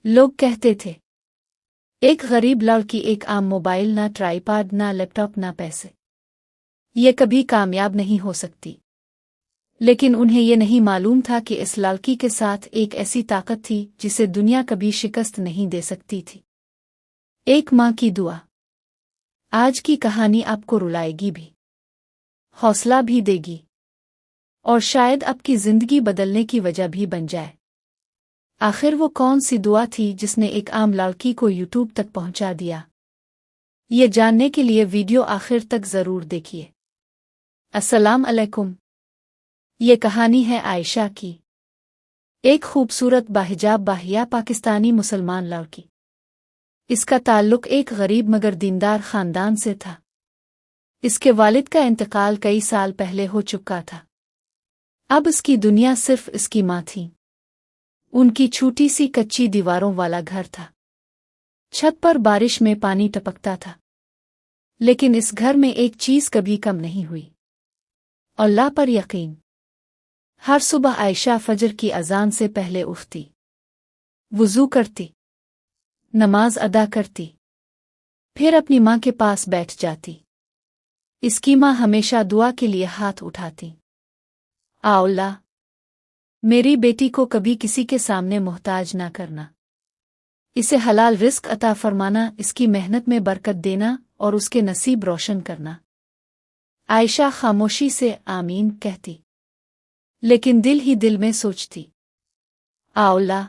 लोग कहते थे एक गरीब लड़की, एक आम मोबाइल, ना ट्राइपॉड, ना लैपटॉप, ना पैसे, ये कभी कामयाब नहीं हो सकती। लेकिन उन्हें ये नहीं मालूम था कि इस लड़की के साथ एक ऐसी ताकत थी जिसे दुनिया कभी शिकस्त नहीं दे सकती थी। एक माँ की दुआ। आज की कहानी आपको रुलाएगी भी, हौसला भी देगी और शायद आपकी जिंदगी बदलने की वजह भी बन जाए। आखिर वो कौन सी दुआ थी जिसने एक आम लड़की को यूट्यूब तक पहुंचा दिया? ये जानने के लिए वीडियो आखिर तक जरूर देखिए। अस्सलाम अलैकुम। ये कहानी है आयशा की, एक खूबसूरत बाहिजाब बाहिया पाकिस्तानी मुसलमान लड़की। इसका ताल्लुक एक गरीब मगर दीनदार खानदान से था। इसके वालिद का इंतकाल कई साल पहले हो चुका था। अब इसकी दुनिया सिर्फ इसकी माँ थी। उनकी छोटी सी कच्ची दीवारों वाला घर था। छत पर बारिश में पानी टपकता था, लेकिन इस घर में एक चीज कभी कम नहीं हुई, अल्लाह पर यकीन। हर सुबह आयशा फजर की अजान से पहले उठती, वुजू करती, नमाज अदा करती, फिर अपनी माँ के पास बैठ जाती। इसकी माँ हमेशा दुआ के लिए हाथ उठाती, आ अल्लाह, मेरी बेटी को कभी किसी के सामने मोहताज ना करना, इसे हलाल रिस्क अता फरमाना, इसकी मेहनत में बरकत देना और उसके नसीब रोशन करना। आयशा खामोशी से आमीन कहती, लेकिन दिल ही दिल में सोचती, आ अल्लाह,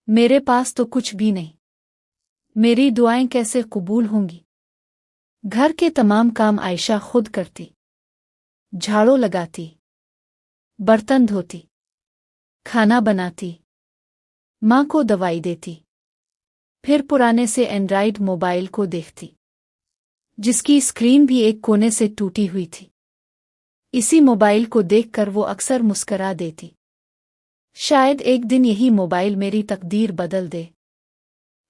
मेरे पास तो कुछ भी नहीं, मेरी दुआएं कैसे कबूल होंगी? घर के तमाम काम आयशा खुद करती, झाड़ू लगाती, बर्तन धोती, खाना बनाती, माँ को दवाई देती, फिर पुराने से एंड्रॉइड मोबाइल को देखती, जिसकी स्क्रीन भी एक कोने से टूटी हुई थी। इसी मोबाइल को देखकर वो अक्सर मुस्करा देती, शायद एक दिन यही मोबाइल मेरी तकदीर बदल दे।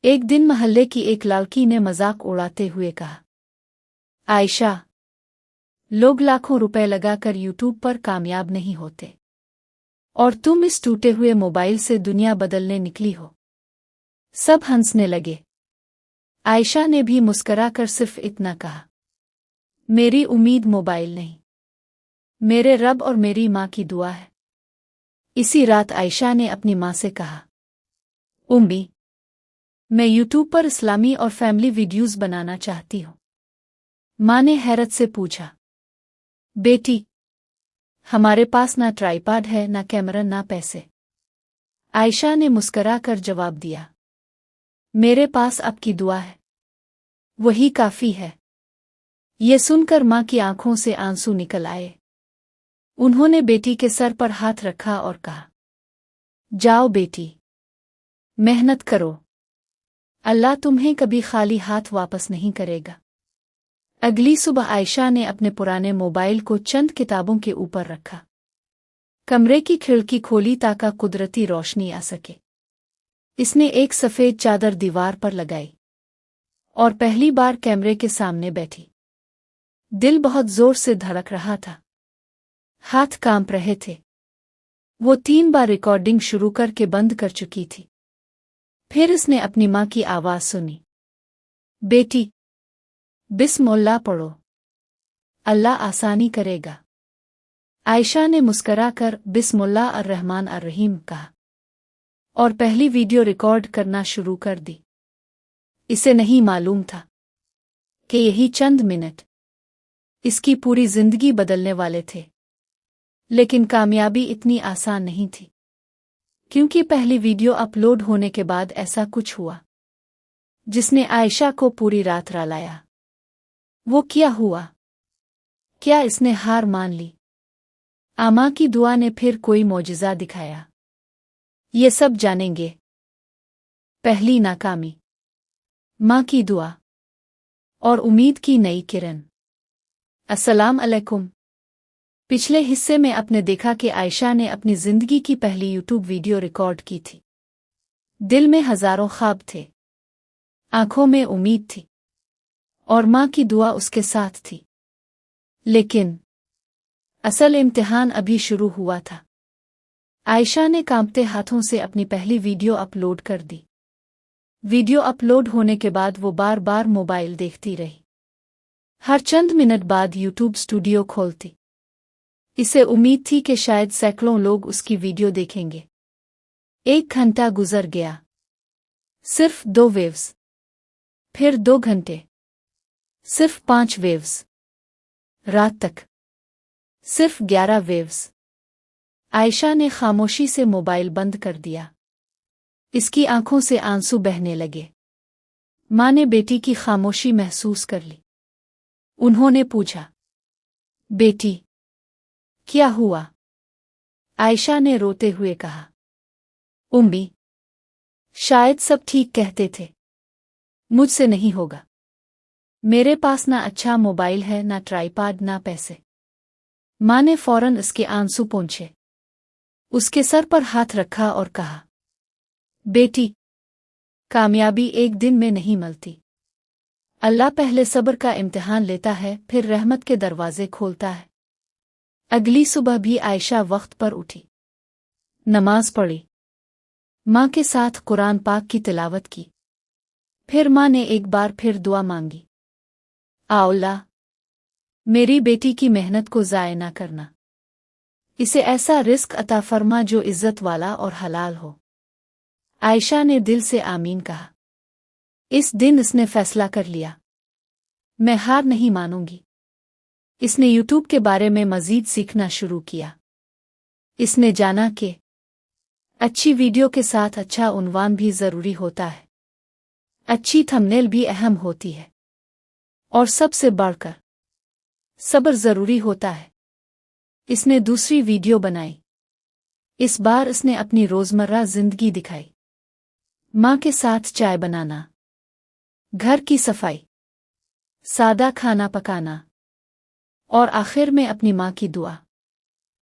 एक दिन मोहल्ले की एक लड़की ने मजाक उड़ाते हुए कहा, आयशा, लोग लाखों रुपए लगाकर यूट्यूब पर कामयाब नहीं होते, और तुम इस टूटे हुए मोबाइल से दुनिया बदलने निकली हो। सब हंसने लगे। आयशा ने भी मुस्कराकर सिर्फ इतना कहा, मेरी उम्मीद मोबाइल नहीं, मेरे रब और मेरी माँ की दुआ है। इसी रात आयशा ने अपनी माँ से कहा, उम्मी, मैं यूट्यूब पर इस्लामी और फैमिली वीडियोस बनाना चाहती हूँ। माँ ने हैरत से पूछा, बेटी, हमारे पास ना ट्राइपॉड है, ना कैमरा, ना पैसे। आयशा ने मुस्कराकर जवाब दिया, मेरे पास आपकी दुआ है, वही काफी है। ये सुनकर माँ की आंखों से आंसू निकल आए। उन्होंने बेटी के सर पर हाथ रखा और कहा, जाओ बेटी, मेहनत करो, अल्लाह तुम्हें कभी खाली हाथ वापस नहीं करेगा। अगली सुबह आयशा ने अपने पुराने मोबाइल को चंद किताबों के ऊपर रखा, कमरे की खिड़की खोली ताकि कुदरती रोशनी आ सके। इसने एक सफ़ेद चादर दीवार पर लगाई और पहली बार कैमरे के सामने बैठी। दिल बहुत जोर से धड़क रहा था, हाथ कांप रहे थे। वो 3 बार रिकॉर्डिंग शुरू करके बंद कर चुकी थी। फिर इसने अपनी माँ की आवाज़ सुनी, बेटी, बिस्मिल्लाह पढ़ो, अल्लाह आसानी करेगा। आयशा ने मुस्कराकर बिस्मिल्लाह अर्रहमान अर्रहीम कहा और पहली वीडियो रिकॉर्ड करना शुरू कर दी। इसे नहीं मालूम था कि यही चंद मिनट इसकी पूरी जिंदगी बदलने वाले थे। लेकिन कामयाबी इतनी आसान नहीं थी, क्योंकि पहली वीडियो अपलोड होने के बाद ऐसा कुछ हुआ जिसने आयशा को पूरी रात रुलाया। वो क्या हुआ? क्या इसने हार मान ली? आमा की दुआ ने फिर कोई मौजिज़ा दिखाया? ये सब जानेंगे। पहली नाकामी, माँ की दुआ और उम्मीद की नई किरण। अस्सलाम अलैकुम। पिछले हिस्से में आपने देखा कि आयशा ने अपनी जिंदगी की पहली यूट्यूब वीडियो रिकॉर्ड की थी। दिल में हजारों ख्वाब थे, आंखों में उम्मीद थी और माँ की दुआ उसके साथ थी। लेकिन असल इम्तिहान अभी शुरू हुआ था। आयशा ने कांपते हाथों से अपनी पहली वीडियो अपलोड कर दी। वीडियो अपलोड होने के बाद वो बार बार मोबाइल देखती रही। हर चंद मिनट बाद यूट्यूब स्टूडियो खोलती। इसे उम्मीद थी कि शायद सैकड़ों लोग उसकी वीडियो देखेंगे। 1 घंटा गुजर गया। सिर्फ 2 वेव्स। फिर 2 घंटे। सिर्फ 5 वेव्स। रात तक सिर्फ 11 वेव्स। आयशा ने खामोशी से मोबाइल बंद कर दिया। इसकी आंखों से आंसू बहने लगे। माँ ने बेटी की खामोशी महसूस कर ली। उन्होंने पूछा, बेटी, क्या हुआ? आयशा ने रोते हुए कहा, उम्मी, शायद सब ठीक कहते थे। मुझसे नहीं होगा। मेरे पास ना अच्छा मोबाइल है, ना ट्राइपॉड, ना पैसे। माँ ने फौरन इसके आंसू पोंछे, उसके सर पर हाथ रखा और कहा, बेटी, कामयाबी एक दिन में नहीं मिलती। अल्लाह पहले सब्र का इम्तिहान लेता है, फिर रहमत के दरवाजे खोलता है। अगली सुबह भी आयशा वक्त पर उठी, नमाज पढ़ी, माँ के साथ कुरान पाक की तिलावत की। फिर माँ ने एक बार फिर दुआ मांगी, अल्लाह, मेरी बेटी की मेहनत को ज़ाय ना करना। इसे ऐसा रिस्क अता फरमा जो इज्जत वाला और हलाल हो। आयशा ने दिल से आमीन कहा। इस दिन इसने फैसला कर लिया, मैं हार नहीं मानूंगी। इसने यूट्यूब के बारे में मजीद सीखना शुरू किया। इसने जाना कि अच्छी वीडियो के साथ अच्छा उन्वान भी ज़रूरी होता है, अच्छी थंबनेल भी अहम होती है, और सबसे बढ़कर सब्र ज़रूरी होता है। इसने दूसरी वीडियो बनाई। इस बार इसने अपनी रोज़मर्रा ज़िंदगी दिखाई, माँ के साथ चाय बनाना, घर की सफाई, सादा खाना पकाना, और आखिर में अपनी माँ की दुआ।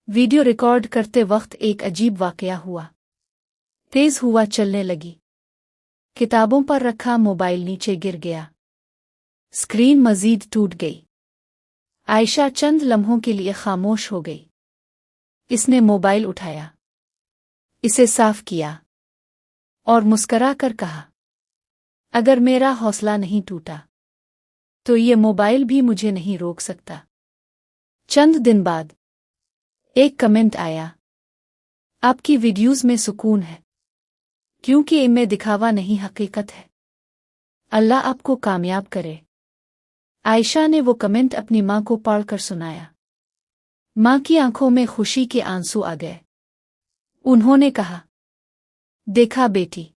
वीडियो रिकॉर्ड करते वक्त एक अजीब वाकया हुआ। तेज हुआ चलने लगी। किताबों पर रखा मोबाइल नीचे गिर गया। स्क्रीन मजीद टूट गई। आयशा चंद लम्हों के लिए खामोश हो गई। इसने मोबाइल उठाया, इसे साफ किया, और मुस्करा कर कहा, अगर मेरा हौसला नहीं टूटा तो ये मोबाइल भी मुझे नहीं रोक सकता। चंद दिन बाद एक कमेंट आया, आपकी वीडियोज़ में सुकून है, क्योंकि इनमें दिखावा नहीं, हकीकत है। अल्लाह आपको कामयाब करे। आयशा ने वो कमेंट अपनी माँ को पढ़कर सुनाया। माँ की आंखों में खुशी के आंसू आ गए। उन्होंने कहा, देखा बेटी,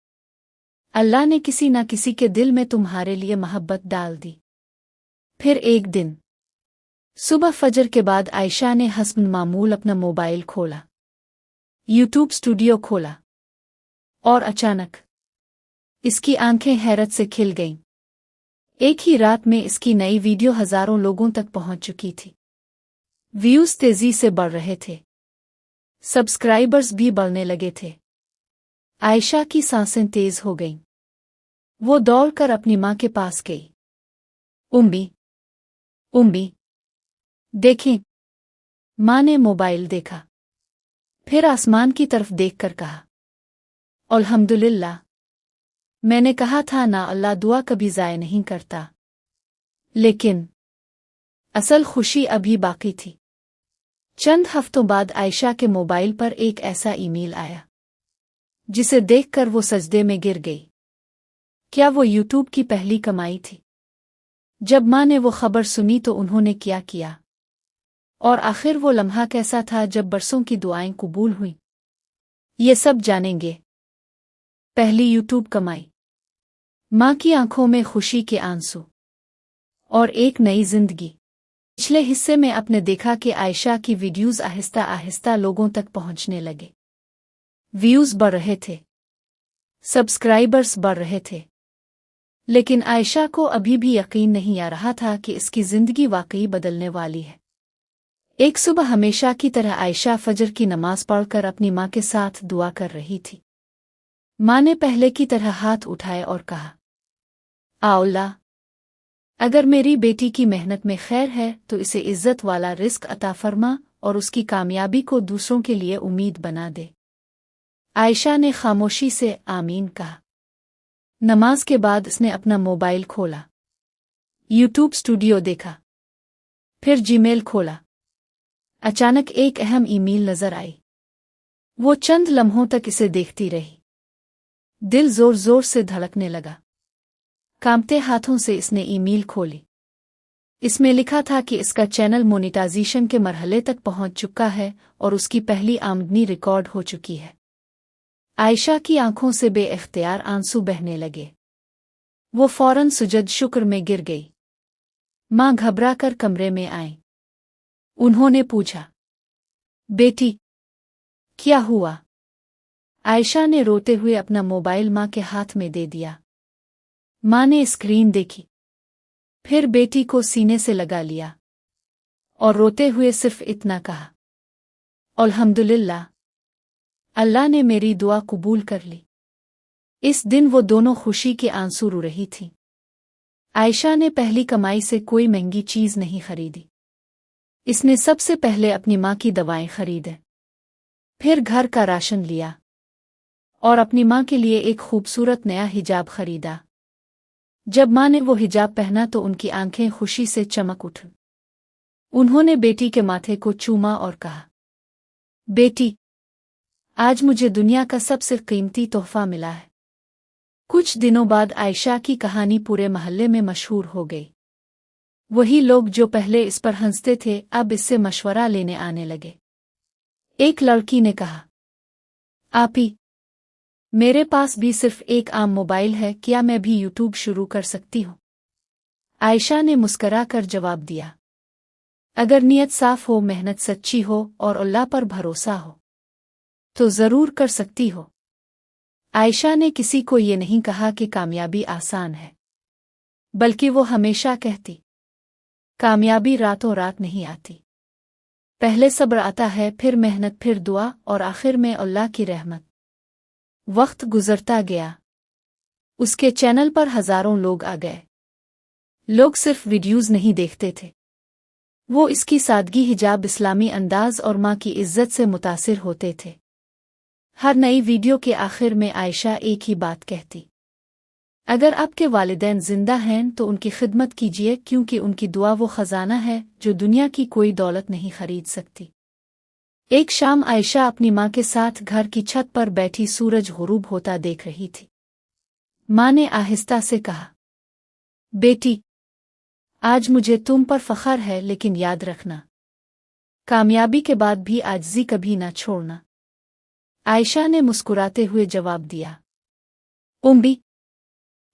अल्लाह ने किसी न किसी के दिल में तुम्हारे लिए मोहब्बत डाल दी। फिर एक दिन सुबह फजर के बाद आयशा ने हस्ब मामूल अपना मोबाइल खोला, यूट्यूब स्टूडियो खोला, और अचानक इसकी आंखें हैरत से खिल गईं। एक ही रात में इसकी नई वीडियो हजारों लोगों तक पहुंच चुकी थी। व्यूज तेजी से बढ़ रहे थे, सब्सक्राइबर्स भी बढ़ने लगे थे। आयशा की सांसें तेज हो गईं। वो दौड़कर अपनी माँ के पास गई। उम्मी, उम्मी, देखें। माँ ने मोबाइल देखा, फिर आसमान की तरफ देखकर कहा, अल्हम्दुलिल्लाह, मैंने कहा था ना, अल्लाह दुआ कभी ज़ाय नहीं करता। लेकिन असल खुशी अभी बाकी थी। चंद हफ्तों बाद आयशा के मोबाइल पर एक ऐसा ईमेल आया जिसे देखकर वो सजदे में गिर गई। क्या वो यूट्यूब की पहली कमाई थी? जब माँ ने वो खबर सुनी तो उन्होंने क्या किया? और आखिर वो लम्हा कैसा था जब बरसों की दुआएं कबूल हुईं? ये सब जानेंगे। पहली यूट्यूब कमाई, माँ की आंखों में खुशी के आंसू, और एक नई जिंदगी। पिछले हिस्से में आपने देखा कि आयशा की वीडियोज़ आहिस्ता आहिस्ता लोगों तक पहुंचने लगे। व्यूज़ बढ़ रहे थे, सब्सक्राइबर्स बढ़ रहे थे, लेकिन आयशा को अभी भी यकीन नहीं आ रहा था कि इसकी जिंदगी वाकई बदलने वाली है। एक सुबह हमेशा की तरह आयशा फजर की नमाज पढ़कर अपनी माँ के साथ दुआ कर रही थी। माँ ने पहले की तरह हाथ उठाए और कहा, अल्लाह, अगर मेरी बेटी की मेहनत में खैर है तो इसे इज्जत वाला रिस्क अता फरमा और उसकी कामयाबी को दूसरों के लिए उम्मीद बना दे। आयशा ने खामोशी से आमीन कहा। नमाज के बाद उसने अपना मोबाइल खोला, यूट्यूब स्टूडियो देखा, फिर जीमेल खोला। अचानक एक अहम ईमेल नजर आई। वो चंद लम्हों तक इसे देखती रही। दिल जोर जोर से धड़कने लगा। कांपते हाथों से इसने ईमेल खोली। इसमें लिखा था कि इसका चैनल मोनेटाइजेशन के मरहले तक पहुंच चुका है और उसकी पहली आमदनी रिकॉर्ड हो चुकी है। आयशा की आंखों से बेइख्तियार आंसू बहने लगे। वो फौरन सुजद शुक्र में गिर गई। माँ घबरा कर कमरे में आई। उन्होंने पूछा, बेटी, क्या हुआ? आयशा ने रोते हुए अपना मोबाइल माँ के हाथ में दे दिया। माँ ने स्क्रीन देखी, फिर बेटी को सीने से लगा लिया और रोते हुए सिर्फ इतना कहा, अल्हम्दुलिल्लाह, अल्लाह ने मेरी दुआ कबूल कर ली। इस दिन वो दोनों खुशी के आंसू रो रही थीं। आयशा ने पहली कमाई से कोई महंगी चीज़ नहीं खरीदी। इसने सबसे पहले अपनी माँ की दवाएं खरीदें, फिर घर का राशन लिया और अपनी माँ के लिए एक खूबसूरत नया हिजाब खरीदा। जब माँ ने वो हिजाब पहना तो उनकी आंखें खुशी से चमक उठीं। उन्होंने बेटी के माथे को चूमा और कहा, बेटी, आज मुझे दुनिया का सबसे कीमती तोहफा मिला है। कुछ दिनों बाद आयशा की कहानी पूरे मोहल्ले में मशहूर हो गई। वही लोग जो पहले इस पर हंसते थे अब इससे मशवरा लेने आने लगे। एक लड़की ने कहा, आपी, मेरे पास भी सिर्फ एक आम मोबाइल है, क्या मैं भी यूट्यूब शुरू कर सकती हूँ? आयशा ने मुस्करा कर जवाब दिया, अगर नीयत साफ हो, मेहनत सच्ची हो और अल्लाह पर भरोसा हो तो ज़रूर कर सकती हो। आयशा ने किसी को ये नहीं कहा कि कामयाबी आसान है, बल्कि वो हमेशा कहती, कामयाबी रातों रात नहीं आती। पहले सब्र आता है, फिर मेहनत, फिर दुआ और आखिर में अल्लाह की रहमत। वक्त गुजरता गया। उसके चैनल पर हजारों लोग आ गए। लोग सिर्फ वीडियोज़ नहीं देखते थे, वो इसकी सादगी, हिजाब, इस्लामी अंदाज और माँ की इज्जत से मुतासिर होते थे। हर नई वीडियो के आखिर में आयशा एक ही बात कहती, अगर आपके वालिदैन जिंदा हैं तो उनकी खिदमत कीजिए, क्योंकि उनकी दुआ वो खजाना है जो दुनिया की कोई दौलत नहीं खरीद सकती। एक शाम आयशा अपनी माँ के साथ घर की छत पर बैठी सूरज गुरूब होता देख रही थी। माँ ने आहिस्ता से कहा, बेटी, आज मुझे तुम पर फख्र है, लेकिन याद रखना, कामयाबी के बाद भी आजिज़ी कभी ना छोड़ना। आयशा ने मुस्कुराते हुए जवाब दिया, उम्मी,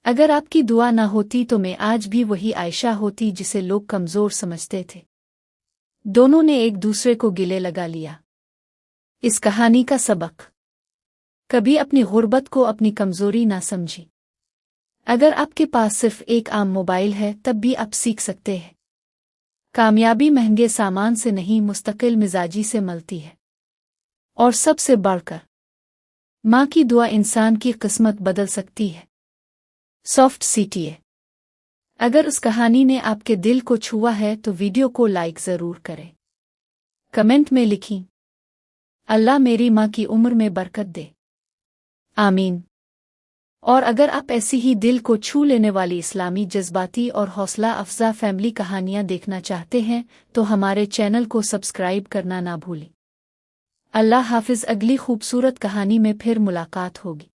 अगर आपकी दुआ ना होती तो मैं आज भी वही आयशा होती जिसे लोग कमज़ोर समझते थे। दोनों ने एक दूसरे को गिले लगा लिया। इस कहानी का सबक, कभी अपनी गुर्बत को अपनी कमज़ोरी ना समझी। अगर आपके पास सिर्फ एक आम मोबाइल है तब भी आप सीख सकते हैं। कामयाबी महंगे सामान से नहीं, मुस्तकिल मिजाजी से मिलती है। और सबसे बढ़कर, माँ की दुआ इंसान की किस्मत बदल सकती है। Soft CTA. अगर उस कहानी ने आपके दिल को छुआ है तो वीडियो को लाइक ज़रूर करें। कमेंट में लिखी, अल्लाह मेरी माँ की उम्र में बरकत दे, आमीन। और अगर आप ऐसी ही दिल को छू लेने वाली इस्लामी, जज्बाती और हौसला अफजा फैमिली कहानियाँ देखना चाहते हैं तो हमारे चैनल को सब्सक्राइब करना ना भूलें। अल्लाह हाफिज़। अगली खूबसूरत कहानी में फिर मुलाकात होगी।